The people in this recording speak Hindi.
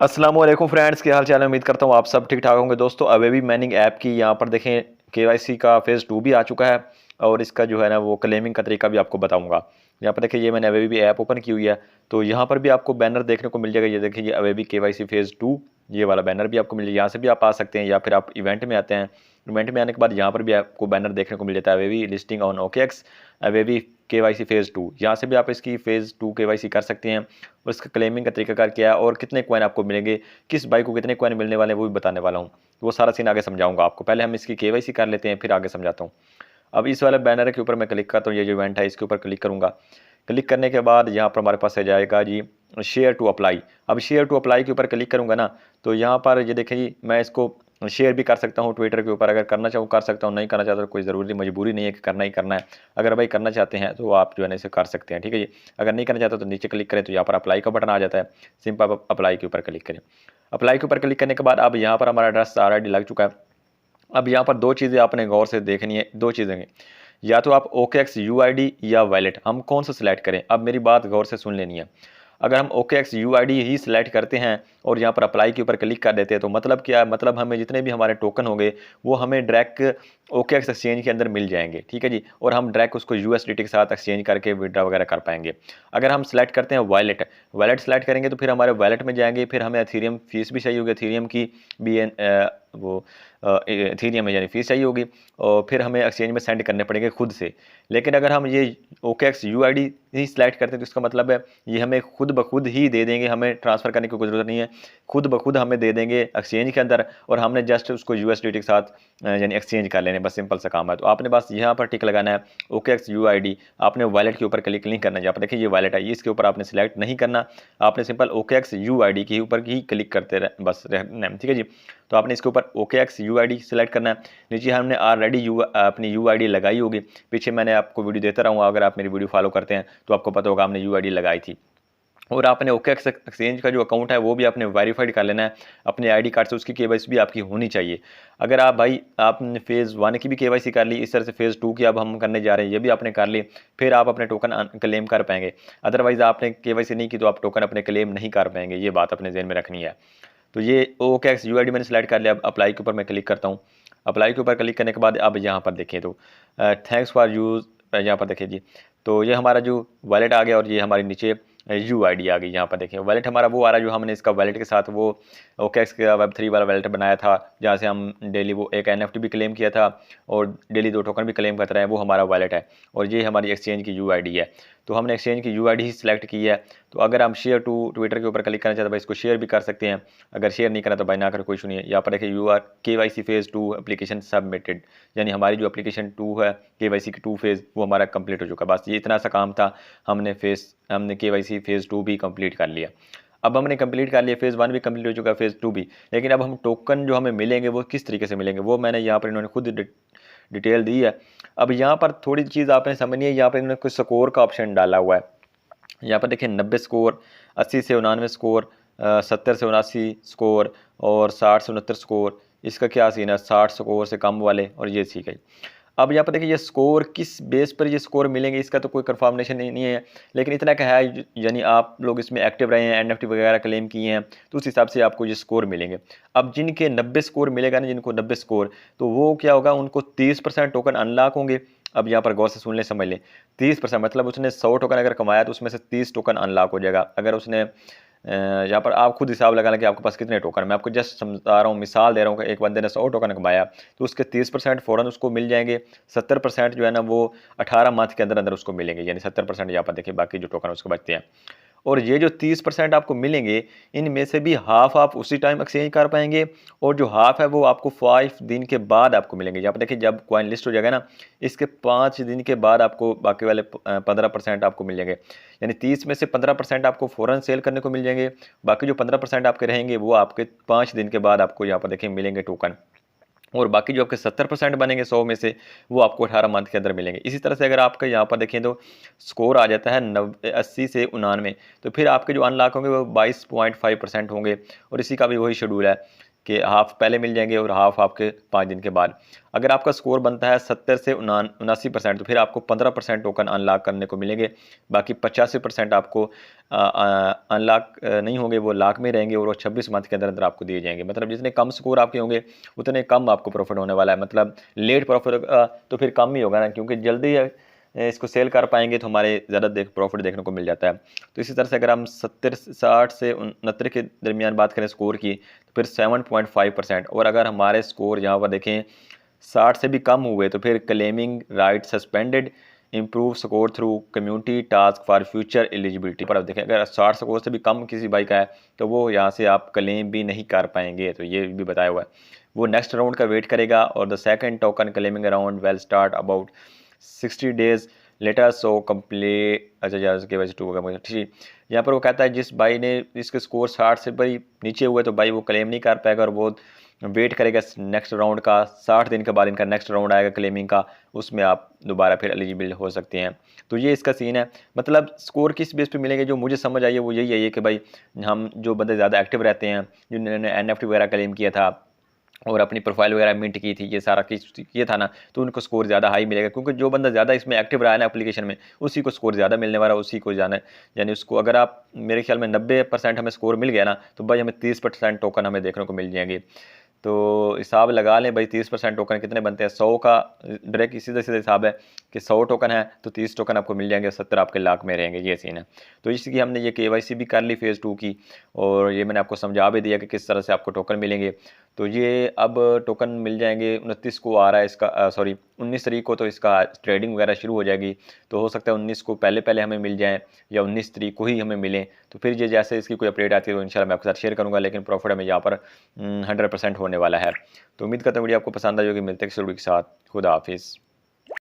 अस्सलाम वालेकुम फ्रेंड्स, क्या हाल चाल है। उम्मीद करता हूँ आप सब ठीक ठाक होंगे। दोस्तों अवेबी माइनिंग ऐप की यहाँ पर देखें केवाईसी का फेज़ 2 भी आ चुका है और इसका जो है ना वो क्लेमिंग का तरीका भी आपको बताऊंगा। यहाँ पर देखिए ये मैंने अवेबी ऐप ओपन की हुई है, तो यहाँ पर भी आपको बैनर देखने को मिल जाएगा। ये देखिए ये अवेबी केवाईसी फेज़ 2, ये वाला बैनर भी आपको मिल जाएगा। यहाँ से भी आप आ सकते हैं या फिर आप इवेंट में आते हैं। इवेंट में आने के बाद यहाँ पर भी आपको बैनर देखने को मिल जाता है अवेबी लिस्टिंग ऑन ओकेएक्स अवेबी केवाईसी फेज़ 2। यहाँ से भी आप इसकी फेज़ 2 केवाईसी कर सकते हैं और इसका क्लेमिंग का तरीकाकार क्या है और कितने कॉइन आपको मिलेंगे, किस बाइक को कितने कॉइन मिलने वाले हैं वो भी बताने वाला हूँ। वो सारा सीन आगे समझाऊंगा आपको। पहले हम इसकी केवाईसी कर लेते हैं फिर आगे समझाता हूँ। अब इस वाले बैनर के ऊपर मैं क्लिक करता हूँ, ये जो इवेंट है इसके ऊपर क्लिक करूंगा। क्लिक करने के बाद यहाँ पर हमारे पास आ जाएगा जी शेयर टू अप्लाई। अब शेयर टू अप्लाई के ऊपर क्लिक करूंगा ना, तो यहाँ पर ये देखिए जी मैं इसको शेयर भी कर सकता हूँ ट्विटर के ऊपर। अगर करना चाहूँ कर सकता हूँ, नहीं करना चाहता तो कोई ज़रूरी मजबूरी नहीं है कि करना ही करना है। अगर भाई करना चाहते हैं तो आप जो है ना इसे कर सकते हैं, ठीक है जी। अगर नहीं करना चाहते तो नीचे क्लिक करें तो यहाँ पर अप्लाई का बटन आ जाता है, सिंपल अप्लाई के ऊपर क्लिक करें। अप्लाई के ऊपर क्लिक करने के बाद अब यहाँ पर हमारा एड्रेस ऑलरेडी लग चुका है। अब यहाँ पर दो चीज़ें आपने गौर से देखनी है, दो चीज़ें हैं। या तो आप OKX UID या वैलेट, हम कौन सा सिलेक्ट करें। अब मेरी बात गौर से सुन लेनी है। अगर हम OKX UID ही सिलेक्ट करते हैं और यहाँ पर अप्लाई के ऊपर क्लिक कर देते हैं तो मतलब क्या है, मतलब हमें जितने भी हमारे टोकन होंगे वो हमें डायरेक्ट OKX एक्सचेंज के अंदर मिल जाएंगे, ठीक है जी। और हम डायरेक्ट उसको USDT के साथ एक्सचेंज करके विड्रा वगैरह कर पाएंगे। अगर हम सेलेक्ट करते हैं वैलेट, वैलेट सेलेक्ट करेंगे तो फिर हमारे वैलेट में जाएंगे, फिर हमें एथेरियम फीस भी चाहिए होगी, एथेरियम की भी वो एथेरियम में यानी फीस चाहिए होगी और फिर हमें एक्सचेंज में सेंड करने पड़ेंगे खुद से। लेकिन अगर हम ये OKX UID ही सिलेक्ट करते हैं तो इसका मतलब है ये हमें खुद ब खुद ही दे देंगे, हमें ट्रांसफ़र करने की कोई ज़रूरत नहीं है। खुद ब खुद हमें दे देंगे एक्सचेंज के अंदर और हमने जस्ट उसको USDT के साथ यानी एक्सचेंज कर लेने, बस सिंपल सा काम है। तो आपने बस यहाँ पर टिक लगाना है OKX UID। आपने वॉलेट के ऊपर क्लिक नहीं करना है। यहाँ पर देखिए ये वॉलेट है, इसके ऊपर आपने सिलेक्ट नहीं करना। आपने सिंपल OKX UID के ऊपर ही क्लिक करते रह बस रहना है, ठीक है जी। तो आपने इसके ऊपर OKX UID सेलेक्ट करना है। नीचे हमने ऑलरेडी अपनी UID लगाई होगी, पीछे मैंने आपको वीडियो देता रहूँगा। अगर आप मेरी वीडियो फॉलो करते हैं तो आपको पता होगा हमने UID लगाई थी। और आपने OKX एक्सचेंज का जो अकाउंट है वो भी आपने वेरीफाइड कर लेना है अपने ID कार्ड से, उसकी केवाईसी भी आपकी होनी चाहिए। अगर आप भाई आपने फेज़ 1 की भी केवाईसी कर ली, इस तरह से फेज़ 2 की अब हम करने जा रहे हैं, ये भी आपने कर ली, फिर आप अपने टोकन क्लेम कर पाएंगे। अदरवाइज आपने केवाईसी नहीं की तो आप टोकन अपने क्लेम नहीं कर पाएंगे, ये बात अपने ज़हन में रखनी है। तो ये OKX UID मैंने सेलेक्ट कर लिया। अब अप्लाई के ऊपर मैं क्लिक करता हूँ। अप्लाई के ऊपर क्लिक करने के बाद अब यहाँ पर देखें तो थैंक्स फॉर यूज़, यहाँ पर देखिए जी, तो ये हमारा जो वॉलेट आ गया और ये हमारे नीचे UID आ गई। यहाँ पर देखें वॉलेट हमारा वो आ रहा है जो हमने इसका वॉलेट के साथ वो OKX का Web3 वाला वॉलेट बनाया था, जहाँ से हम डेली वो एक NFT भी क्लेम किया था और डेली 2 टोकन भी क्लेम करते रहे, वो हमारा वॉलेट है। और ये हमारी एक्सचेंज की UID है। तो हमने एक्सचेंज की UID ही सिलेक्ट की है। तो अगर हम शेयर टू ट्विटर के ऊपर क्लिक करना चाहते हैं भाई इसको शेयर भी कर सकते हैं। अगर शेयर नहीं करना तो भाई ना कर, कोई इशू नहीं है। यहाँ पर देखिए KYC फेज़ 2 एप्लीकेशन सबमिटेड, यानी हमारी जो एप्लीकेशन 2 है KYC की 2 फेज़ वो हमारा कंप्लीट हो चुका है। बस ये इतना सा काम था, हमने KYC फेज़ 2 भी कंप्लीट कर लिया। अब हमने कंप्लीट कर लिया, फेज़ 1 भी कंप्लीट हो चुका है, फेज़ 2 भी। लेकिन अब हम टोकन जो हमें मिलेंगे वो किस तरीके से मिलेंगे वो मैंने यहाँ पर इन्होंने खुद डिटेल दी है। अब यहाँ पर थोड़ी चीज़ आपने समझनी है, यहाँ पर इन्होंने कुछ स्कोर का ऑप्शन डाला हुआ है। यहाँ पर देखिए 90 स्कोर, 80 से 99 स्कोर, 70 से 79 स्कोर और 60 से 69 स्कोर। इसका क्या सीन है, 60 स्कोर से कम वाले और ये ठीक है। अब यहाँ पर देखिए ये स्कोर किस बेस पर ये स्कोर मिलेंगे इसका तो कोई कंफर्मेशन नहीं है, लेकिन इतना क्या है यानी आप लोग इसमें एक्टिव रहे हैं, NFT वगैरह क्लेम किए हैं, तो उस हिसाब से आपको ये स्कोर मिलेंगे। अब जिनके 90 स्कोर मिलेगा ना, जिनको 90 स्कोर, तो वो क्या होगा, उनको 30% टोकन अनलॉक होंगे। अब यहाँ पर गौर से सुन लें, समझ लें, 30% मतलब उसने 100 टोकन अगर कमाया तो उसमें से 30 टोकन अनलॉक हो जाएगा। अगर उसने यहाँ पर आप खुद हिसाब लगा लें कि आपके पास कितने टोकन, मैं आपको जस्ट समझा रहा हूँ, मिसाल दे रहा हूँ कि एक बंदे ने 100 टोकन कमाया तो उसके 30% फ़ौरन उसको मिल जाएंगे। 70% जो है ना वो 18 मंथ के अंदर अंदर उसको मिलेंगे, यानी 70% यहाँ पर देखिए बाकी जो टोकन उसको बचते हैं। और ये जो 30% आपको मिलेंगे, इनमें से भी हाफ आप उसी टाइम एक्सचेंज कर पाएंगे और जो हाफ है वो आपको 5 दिन के बाद आपको मिलेंगे। यहाँ पर देखिए जब कॉइन लिस्ट हो जाएगा ना, इसके 5 दिन के बाद आपको बाकी वाले 15% आपको मिल जाएंगे। यानी 30 में से 15% आपको फ़ौरन सेल करने को मिल जाएंगे, बाकी जो 15% आपके रहेंगे वो आपके 5 दिन के बाद आपको यहाँ पर देखिए मिलेंगे टोकन। और बाकी जो आपके 70% बनेंगे 100 में से, वो आपको 18 मंथ के अंदर मिलेंगे। इसी तरह से अगर आपका यहाँ पर देखें तो स्कोर आ जाता है 80 से 99, तो फिर आपके जो अनलॉक होंगे वो 22.5% होंगे और इसी का भी वही शेड्यूल है। कि हाफ पहले मिल जाएंगे और हाफ आपके 5 दिन के बाद। अगर आपका स्कोर बनता है 70 से 79% तो फिर आपको 15% टोकन अनलॉक करने को मिलेंगे। बाकी 85% आपको अनलॉक नहीं होंगे, वो लाख में रहेंगे और वो 26 मंथ के अंदर अंदर आपको दिए जाएंगे। मतलब जितने कम स्कोर आपके होंगे उतने कम आपको प्रॉफिट होने वाला है। मतलब लेट प्रॉफिट तो फिर कम ही होगा ना, क्योंकि जल्दी इसको सेल कर पाएंगे तो हमारे ज़्यादा प्रॉफिट देखने को मिल जाता है। तो इसी तरह से अगर हम 70 60 से 69 के दरमियान बात करें स्कोर की तो फिर 7.5%। और अगर हमारे स्कोर यहाँ पर देखें 60 से भी कम हुए तो फिर claiming right suspended, improve score through community task for future eligibility. पर अब देखें अगर 60 स्कोर से भी कम किसी बाइक का है तो वो यहाँ से आप क्लेम भी नहीं कर पाएंगे। तो ये भी बताया हुआ है। वो नेक्स्ट राउंड का वेट करेगा और the second token claiming round well start about 60 days later so complete. अच्छा जैसे के वैसे 2 होगा ठीक। यहाँ पर वो कहता है जिस भाई ने इसके स्कोर 60 से भाई नीचे हुए तो भाई वो क्लेम नहीं कर पाएगा और वो वेट करेगा नेक्स्ट राउंड का। 60 दिन के बाद इनका नेक्स्ट राउंड आएगा क्लेमिंग का, उसमें आप दोबारा फिर एलिजिबल हो सकते हैं। तो ये इसका सीन है। मतलब स्कोर किस बेस पे मिलेंगे, जो मुझे समझ आई है वो यही है कि भाई हम जो बंदे ज़्यादा एक्टिव रहते हैं, जिन्होंने NFT वगैरह क्लेम किया था और अपनी प्रोफाइल वगैरह मिंट की थी, ये सारा किया था ना, तो उनको स्कोर ज़्यादा हाई मिलेगा। क्योंकि जो बंदा ज़्यादा इसमें एक्टिव रहा है ना एप्लीकेशन में, उसी को स्कोर ज़्यादा मिलने वाला, उसी को जाना है। यानी उसको अगर आप मेरे ख्याल में 90% हमें स्कोर मिल गया ना तो भाई हमें 30% टोकन हमें देखने को मिल जाएंगे। तो हिसाब लगा लें भाई 30% टोकन कितने बनते हैं। 100 का डायरेक्ट सीधा सीधा हिसाब है कि 100 टोकन है तो 30 टोकन आपको मिल जाएंगे, 70 आपके लाख में रहेंगे। ये सीन है। तो इसकी हमने ये KYC भी कर ली फेज़ 2 की, और ये मैंने आपको समझा भी दिया कि किस तरह से आपको टोकन मिलेंगे। तो ये अब टोकन मिल जाएंगे 29 को आ रहा है इसका, सॉरी 19 तारीख को तो इसका ट्रेडिंग वगैरह शुरू हो जाएगी। तो हो सकता है 19 को पहले पहले हमें मिल जाए या 19 तारीख को ही हमें मिलें। तो फिर ये जैसे इसकी कोई अपडेट आती है तो इंशाल्लाह मैं आपके साथ शेयर करूँगा। लेकिन प्रॉफिट हमें यहाँ पर 100% होने वाला है। तो उम्मीद करता हूँ वीडियो आपको पसंद आई होगी। मिलते हैं किसी वीडियो के साथ। खुदा हाफिज़।